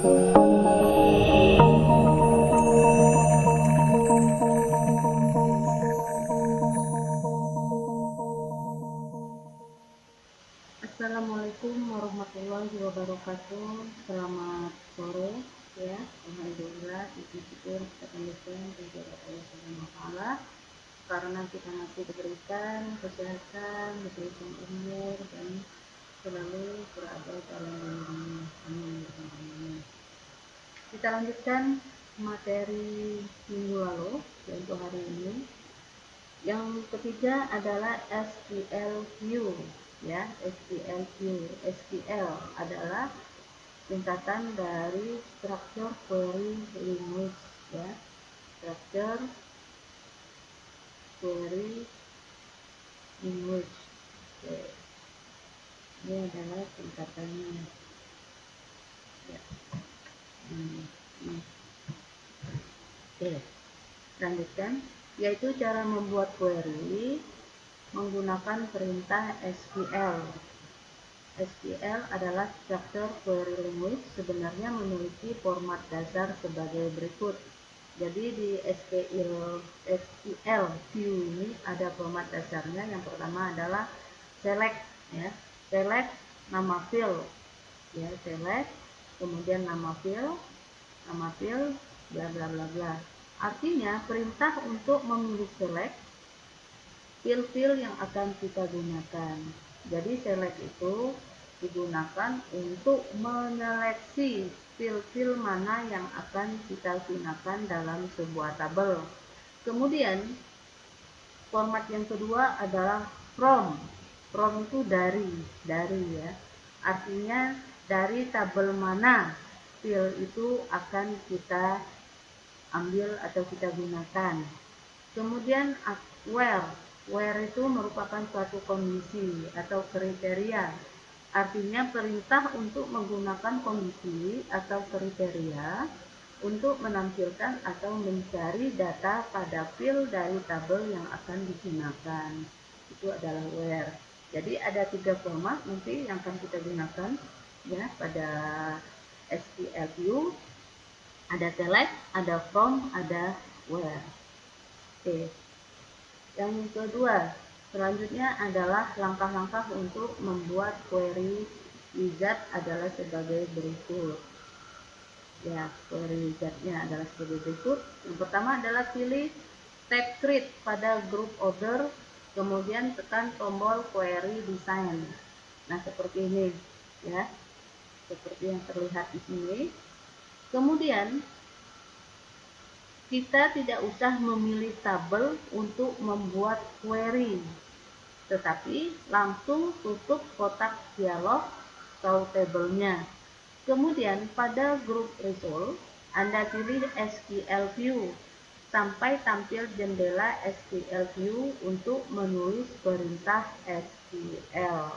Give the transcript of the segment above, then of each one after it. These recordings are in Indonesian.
Assalamualaikum warahmatullahi wabarakatuh. Selamat sore ya. Alhamdulillah, puji syukur kita panjatkan kehadirat Allah Subhanahu wa taala karena kita masih diberikan kesehatan, diberikan umur dan selalu berada dalam lindungan. Amin. Kita lanjutkan materi minggu lalu, yaitu hari ini. Yang ketiga adalah SQL View ya. SQL View. SQL adalah singkatan dari Structure Query Language ya. Structure Query Language. Oke. Ini adalah singkatannya ya. Oke, lanjutkan, yaitu cara membuat query menggunakan perintah SQL. SQL adalah Structure Query Language, sebenarnya memiliki format dasar sebagai berikut. Jadi di SQL View ini ada format dasarnya. Yang pertama adalah select ya. Select nama field ya, select, kemudian nama field, bla bla bla bla. Artinya perintah untuk memilih select field-field yang akan kita gunakan. Jadi select itu digunakan untuk menyeleksi field-field mana yang akan kita gunakan dalam sebuah tabel. Kemudian format yang kedua adalah from. From itu dari ya. Artinya dari tabel mana field itu akan kita ambil atau kita gunakan. Kemudian where itu merupakan suatu kondisi atau kriteria. Artinya perintah untuk menggunakan kondisi atau kriteria untuk menampilkan atau mencari data pada field dari tabel yang akan digunakan. Itu adalah where. Jadi ada 3 format nanti yang akan kita gunakan ya pada SQL View. Ada select, ada from, ada where. Oke. Yang kedua, selanjutnya adalah langkah-langkah untuk membuat query wizard adalah sebagai berikut. Ya, query wizardnya adalah sebagai berikut. Yang pertama adalah pilih tab create pada group order, kemudian tekan tombol query design. Nah, seperti ini ya. Seperti yang terlihat di sini. Kemudian kita tidak usah memilih tabel untuk membuat query, tetapi langsung tutup kotak dialog atau tabelnya. Kemudian pada group result, Anda pilih SQL View sampai tampil jendela SQL View untuk menulis perintah SQL.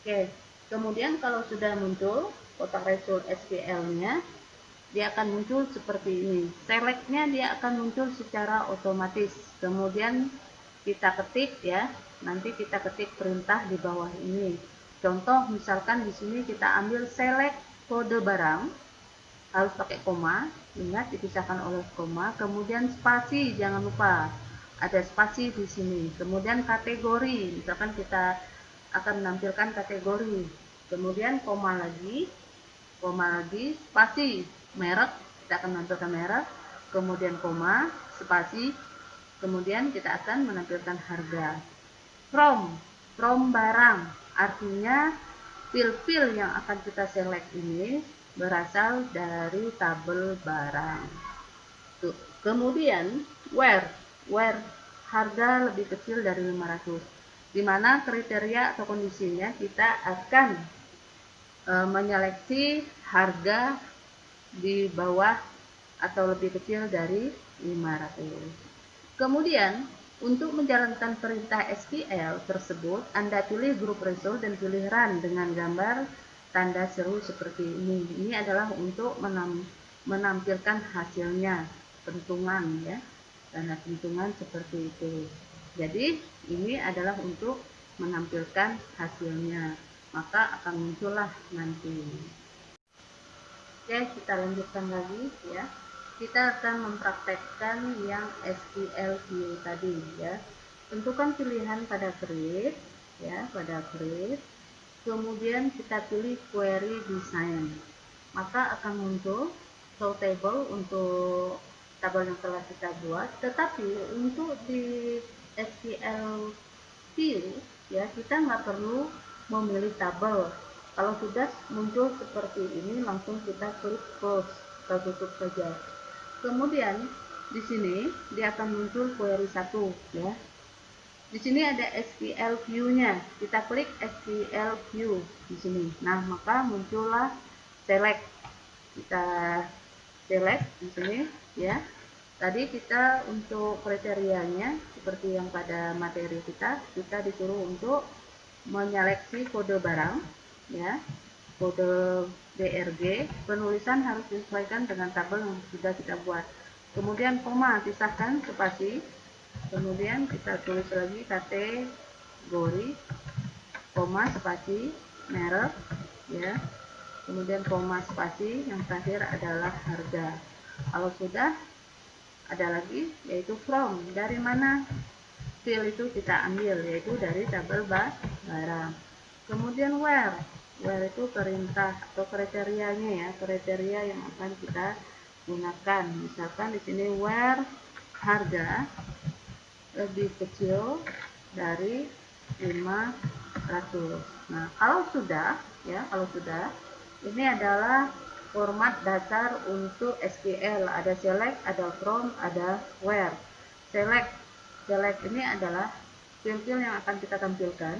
Oke, kemudian kalau sudah muncul kotak result SQL-nya, dia akan muncul seperti ini. Select-nya dia akan muncul secara otomatis. Kemudian kita ketik ya, nanti kita ketik perintah di bawah ini. Contoh misalkan di sini kita ambil select kode barang, harus pakai koma, ingat dipisahkan oleh koma, kemudian spasi, jangan lupa ada spasi di sini. Kemudian kategori, misalkan kita akan menampilkan kategori, kemudian koma lagi, spasi, merek, kita akan menampilkan merek, kemudian koma, spasi, kemudian kita akan menampilkan harga. From barang, artinya field-field yang akan kita select ini berasal dari tabel barang. Tuh. Kemudian where harga lebih kecil dari 500, di mana kriteria atau kondisinya kita akan menyeleksi harga di bawah atau lebih kecil dari 500. Kemudian untuk menjalankan perintah SQL tersebut, Anda pilih group result dan pilih run dengan gambar tanda seru seperti ini. Ini adalah untuk menampilkan hasilnya, pentungan ya, tanda pentungan seperti itu. Jadi ini adalah untuk menampilkan hasilnya, maka akan muncullah nanti. Oke, kita lanjutkan lagi ya. Kita akan mempraktekkan yang SQL view tadi ya. Tentukan pilihan pada create ya, pada create. Kemudian kita pilih query design. Maka akan muncul show table untuk tabel yang telah kita buat, tetapi untuk di SQL view ya kita nggak perlu memilih tabel. Kalau sudah muncul seperti ini, langsung kita klik close, kita tutup saja. Kemudian di sini dia akan muncul query 1 ya. Di sini ada SQL view-nya. Kita klik SQL view di sini. Nah, maka muncullah select. Kita select di sini ya. Tadi kita untuk kriterianya seperti yang pada materi kita disuruh untuk menyeleksi kode barang ya, kode BRG. Penulisan harus disesuaikan dengan tabel yang sudah kita buat. Kemudian koma pisahkan spasi. Kemudian kita tulis lagi kategori, koma spasi merek ya. Kemudian koma spasi, yang terakhir adalah harga. Kalau sudah, ada lagi yaitu from, dari mana field itu kita ambil, yaitu dari tabel barang. Kemudian where itu perintah atau kriterianya ya, kriteria yang akan kita gunakan. Misalkan di sini where harga lebih kecil dari 500. Nah, kalau sudah ya, ini adalah format dasar untuk SQL. Ada select, ada from, ada where. Select ini adalah field-field yang akan kita tampilkan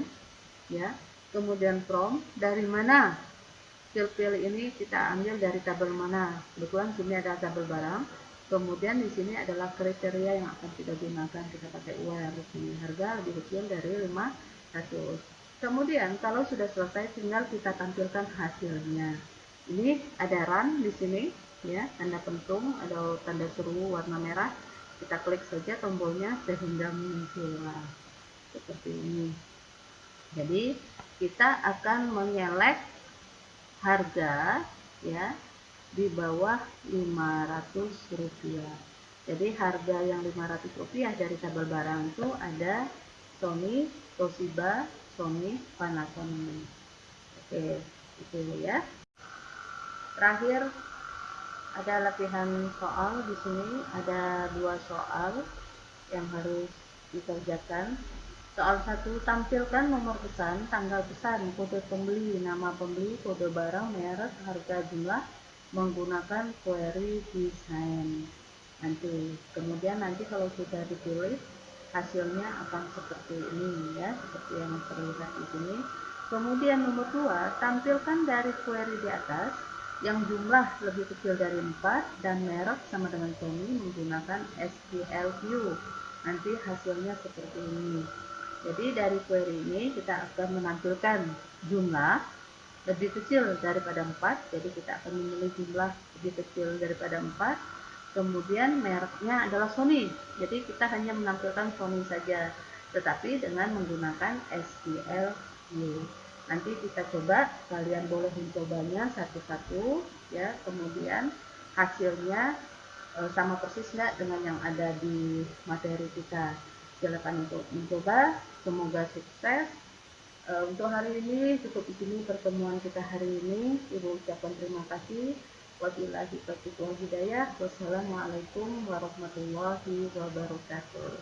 ya. Kemudian from, dari mana field-field ini kita ambil, dari tabel mana. Kebetulan sini ada tabel barang. Kemudian di sini adalah kriteria yang akan kita gunakan. Kita pakai where di sini, harga lebih kecil dari 500. Kemudian kalau sudah selesai tinggal kita tampilkan hasilnya. Ini ada run di sini ya, tanda pentung, ada tanda seru warna merah. Kita klik saja tombolnya sehingga muncullah seperti ini. Jadi kita akan menyelect harga ya di bawah Rp500. Jadi harga yang Rp500 dari tabel barang itu ada Sony, Toshiba, Sony, Panasonic. Oke, itu ya. Terakhir ada latihan soal di sini, ada 2 soal yang harus dikerjakan. Soal 1, tampilkan nomor pesan, tanggal pesan, kode pembeli, nama pembeli, kode barang, merek, harga, jumlah menggunakan query design. Kemudian nanti kalau sudah dipilih hasilnya akan seperti ini ya, seperti yang terlihat di sini. Kemudian nomor 2, tampilkan dari query di atas yang jumlah lebih kecil dari 4 dan merek sama dengan Sony menggunakan SQL view. Nanti hasilnya seperti ini. Jadi dari query ini kita akan menampilkan jumlah lebih kecil daripada 4. Jadi kita akan memilih jumlah lebih kecil daripada 4. Kemudian mereknya adalah Sony. Jadi kita hanya menampilkan Sony saja, tetapi dengan menggunakan SQL view. Nanti kita coba, kalian boleh mencobanya satu-satu ya. Kemudian hasilnya sama persis nggak dengan yang ada di materi kita. Silakan untuk mencoba, semoga sukses. Untuk hari ini cukup di sini pertemuan kita hari ini. Ibu ucapkan terima kasih. Wabillahi taufiq wal hidayah. Wassalamualaikum warahmatullahi wabarakatuh.